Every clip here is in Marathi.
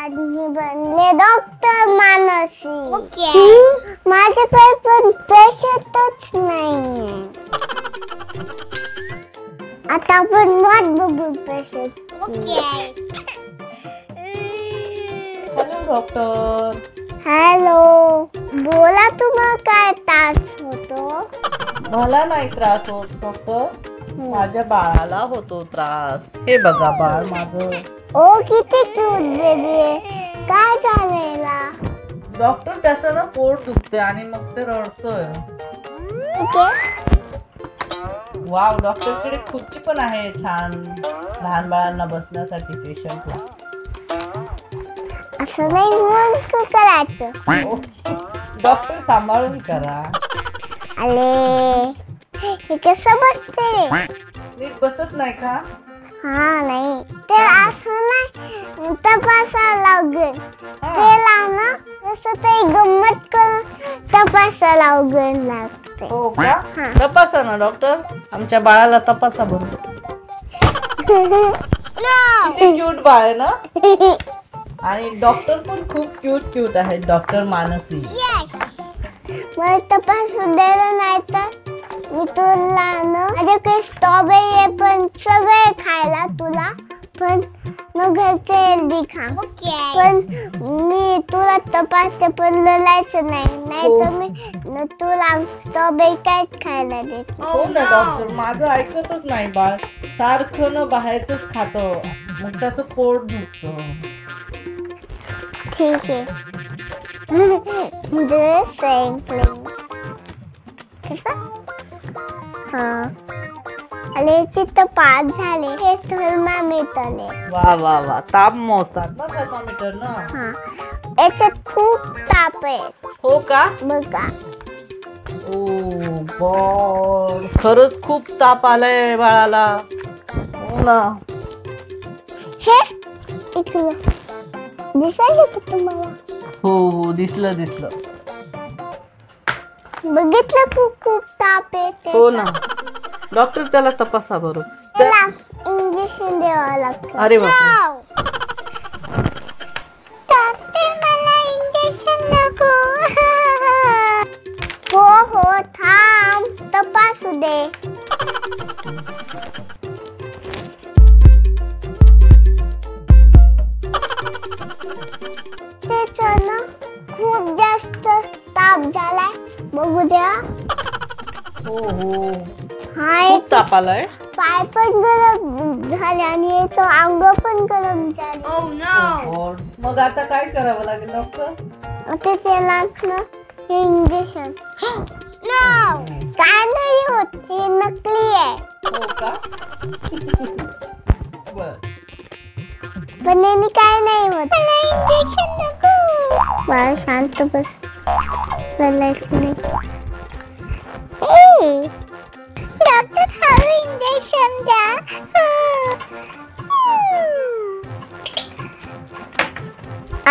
आज मी बनले डॉक्टर मानसी. माझ्याकडे पण पेशंटच नाहीये. आता आपण वाट बघू पेशंटची. Hello doctor. हॅलो, बोला. तुम्हाला काय त्रास होतो? मला नाही त्रास होत डॉक्टर, माझ्या बाळाला होतो त्रास. हे बघा बाळ माझं. ओ किती क्यूट बेबी आहे. काय झालेला? डॉक्टर त्याचं ना पोट दुखते आणि मग ते रडतोय. ठीक आहे. वाव, डॉक्टरकडे खुर्ची पण आहे छान लहान बाळांना बसण्यासाठी पेशंटला. असं नाही म्हणून करायचं. डॉक्टर सांभाळून करा. अरे हे कसं बसते? नीट बसत नाही का? हा नाही, ते असं नाही तपासायला लागेल. त्याला ना असं ते गंमत करून तपासायला लागते. हो का? तपासा ना डॉक्टर, आमच्या बाळाला तपासा बरोबर. किती क्यूट बाळ आहे ना. आणि डॉक्टर पण खूप क्यूट आहेत, डॉक्टर मानसी. मला तपासू द्यायला नाही तर मी तुला ना माझ्याकडे स्ट्रॉबेरी आहे पण सगळे खायला तुला, पण न घरचे हेल्दी खा. पण मी तुला तपासते पण लढायचं नाही तर मी तुला स्ट्रॉबेरी काहीच खायला देत. हो ना डॉक्टर, माझं ऐकतच नाही बाळ, सारखं न बाहेरच खातो, मग त्याचं पोट दुखतं. ठीक आहे. चित्त पाच झाले. हे थर्मामीटर आहे. वा वा वा, ताप मोजतात ना थर्मामीटर ना. याच्यात खूप ताप आहे. हो का? बघा. ओ गॉड, खरंच खूप ताप आलाय बाळाला. हो ना. हे इकडं दिसायला का तुम्हाला? हो दिसलं. बघितलं खूप ताप येते. हो ना डॉक्टर, त्याला तपासा बरोबर. त्याला इंजेक्शन द्यावं लागतं. अरे बापरे. डॉक्टर मला इंजेक्शन नको. हो थांब, तपासू दे. त्याचं ना खूप जास्त ताप झालाय. बघू द्या. हो खूप ताप आलाय. पाय पण गरम झाले आणि याचं अंग पण गरम झाले. मग आता काय करावं लागेल डॉक्टर? ते त्याला ना हे इंजेक्शन. काय नाही होत, हे नकली आहे. हो का? बर. पण यांनी काय नाही होत. मला इंजेक्शन नको. बाळा शांत बस, रडायचं नाही. डॉक्टर हवं इंजेक्शन द्या.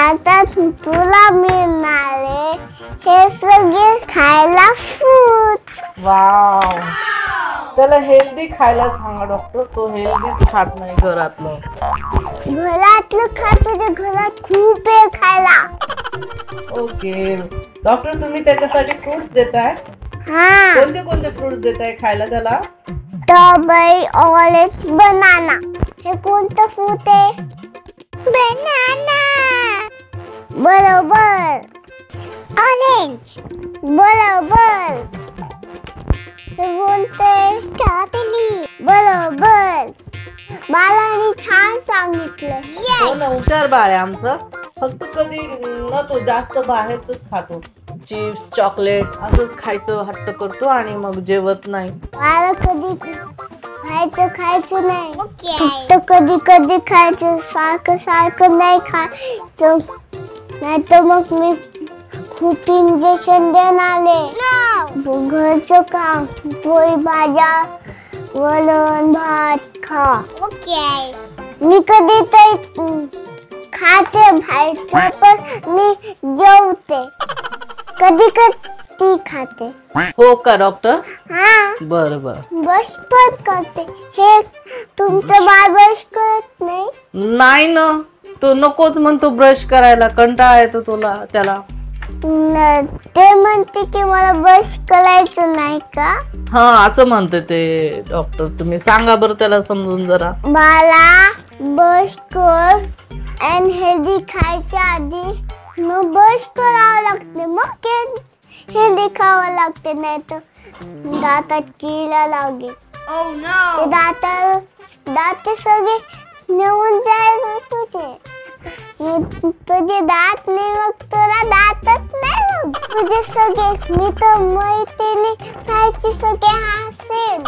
आता तुला मिळणारे हे सगळे खायला फ्रूट. वाव, त्याला हेल्दी खायला सांगा डॉक्टर, तो हेल्दीच खात नाही घरातलं. घरातलं खा, तुझ्या घरात खूप आहे खायला. ओके डॉक्टर, तुम्ही त्याच्यासाठी फ्रुट्स देताय? हा. कोणते फ्रुट्स देताय खायला त्याला? Strawberry, orange, banana. हे कोणतं फ्रूट आहे? बनाना. बरोबर. ऑरेंज. बरोबर. हे कोणते? स्ट्रॉबेरी. बरोबर. बाळाने छान सांगितलं. हो ना, हुशार बाळ आहे आमचं. फक्त कधी न तो जास्त बाहेरच खातो, चिप्स चॉकलेट असंच खायचं हट्ट करतो आणि मग जेवत नाही. मला कधी खायचं नाही, फक्त कधी खायचं. सारखं नाही खायचं, नाही तर मग मी खूप इंजेक्शन देणार. घरचं काम, पोळी भाज्या, वरण भात खा. मी कधी तर खाते बाहेरचं, पण मी जेवते. कधी खाते. हो का डॉक्टर? हा. बर. ब्रश पण करते. हे तुमचं बाळ ब्रश करत नाही? नाही ना, तो नकोच म्हणतो ब्रश करायला, कंटाळा येतो तुला त्याला. ते म्हणते की मला ब्रश करायचं नाही का? हा असं म्हणते ते डॉक्टर. तुम्ही सांगा बरं त्याला समजून जरा. मला ब्रश कर आणि हेल्दी खायच्या आधी मग ब्रश करावं लागते, मग हेल्दी खावं लागते, नाही तर दातात किडा लागेल. ते दात सगळे नेऊन जायला तुझे. तुझे दात नाही, मग तुला दातच नाही. मग तुझे सगळे मी तर मैत्रिणी खायची सगळे हसेन.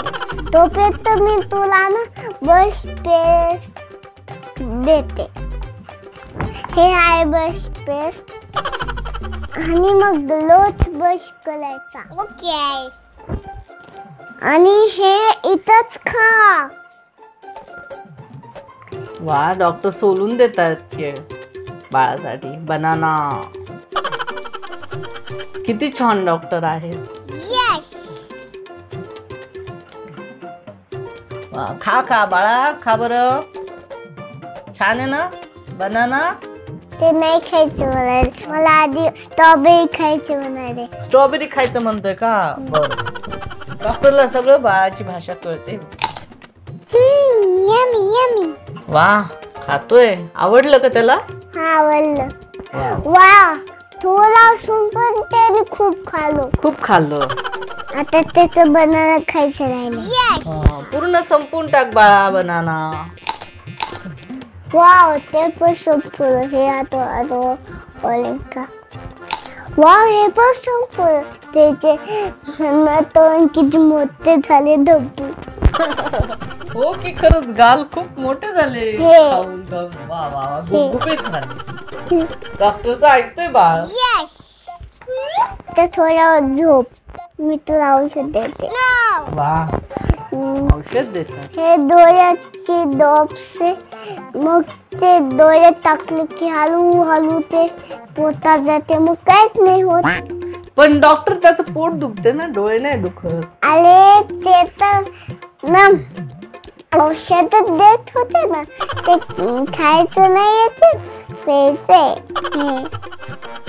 तोपर्यंत मी तुला ना ब्रश पेस्ट देते. हे आहे ब्रश पेस्ट आणि मग रोज ब्रश करायचा. ओके. आणि हे इथंच खा. वा डॉक्टर सोलून देतात बाळासाठी बनाना. किती छान डॉक्टर आहेत. वा, खा खा बाळा, खा बरं. छान आहे ना बनाना. ते नाही खायचं म्हणाले, मला आधी स्ट्रॉबेरी खायचे म्हणाले. स्ट्रॉबेरी खायचं म्हणतोय का? बरं. डॉक्टरला सगळं बाळाची भाषा कळते. Yummy yummy. वा खातोय. आवडलं का त्याला? हा आवडलं. वा थोडा असून पण त्याने खूप खाल्लो. आता त्याचं बनाना खायचं राहिलं. पूर्ण संपून टाक बाळा बनाना. वाव ते पण संपलं. हे आता ओलिंका. वाव हे पण संपलं. त्याचे तोंड किती मोठे झाले धब्बू. हो की खरंच गाल खूप मोठे झाले. खाऊन खाऊन. वा वा वा गुबगुबीत झाले. डॉक्टरचं ऐकतोय बाळ. तर थोडा झोप, मी तुला औषध देते. वा औषध देतात. हे डोळ्याची ड्रॉप्स आहे. मग ते डोळ्यात टाकले की हळूहळू ते पोटात जाते, मग काहीच नाही होत. पण डॉक्टर त्याचं पोट दुखते ना, डोळे नाही दुखत. अरे ते तर ना औषध देत होते ना, ते खायचं नाही येते, प्यायचंय.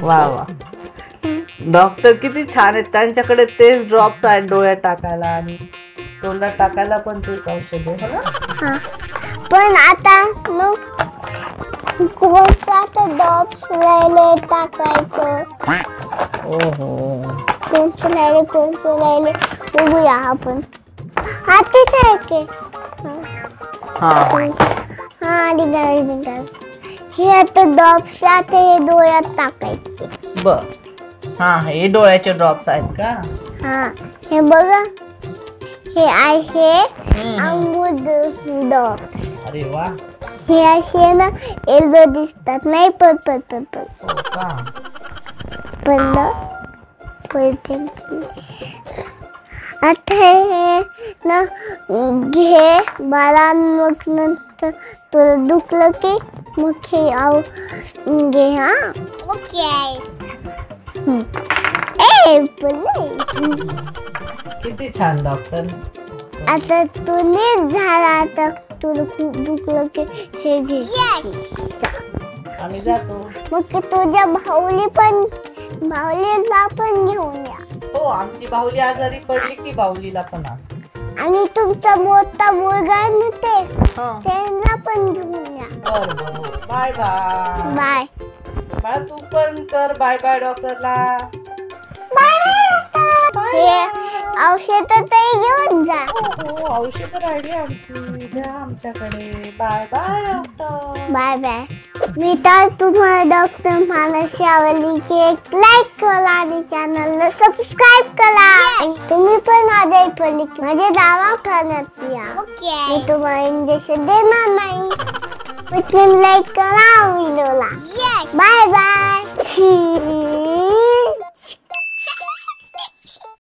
वा वा डॉक्टर किती छान आहेत. त्यांच्याकडे तेच ड्रॉप्स आहेत डोळ्यात टाकायला आणि तोंडात टाकायला पण तेच औषध आहे ना. पण आता कोणता तर ड्रॉप्स राहिले टाकायचं. कोणचं राहिले बघूया आपण. हा तिथे आहे की. हा निघाल. हे आता ड्रॉप्स आता हे डोळ्यात टाकायचे. बर. हा हे डोळ्याचे ड्रॉप्स आहेत का? हा हे बघा, हे आहे अमृत ड्रॉप्स. अरे वा. हे असे ना येलो दिसतात, नाही पर्पल. आता हे ना घे बाळा, मग नंतर तुला दुखलं की मग हे घे. हा ओके. किती छान डॉक्टर. आता तू नीट झाला. आता तुला खूप दुखलं की हे घे. आम्ही जातो. मग तुझ्या भाऊलीला पण घेऊन या. हो आमची बाहुली आजारी पडली की बाहुलीला पण आण. आणि तुमचा मोठा मुलगा आहे ना त्यांना पण घेऊन या. Bye bye. बाय बाळा तू पण कर बाय बाय डॉक्टरला. हे औषध घेऊन जा. हो औषध राहिली आमची, द्या आमच्याकडे. Bye bye doctor. Bye bye. मी तर तुम्हाला डॉक्टर मानसी आवडली की एक लाईक करा आणि चॅनलला सबस्क्राईब करा. आणि तुम्ही पण आजारी पडली की माझ्या दवाखान्यात या. मी तुम्हाला इंजेक्शन देणार नाही. पण लाईक करा व्हिडिओला. Bye bye.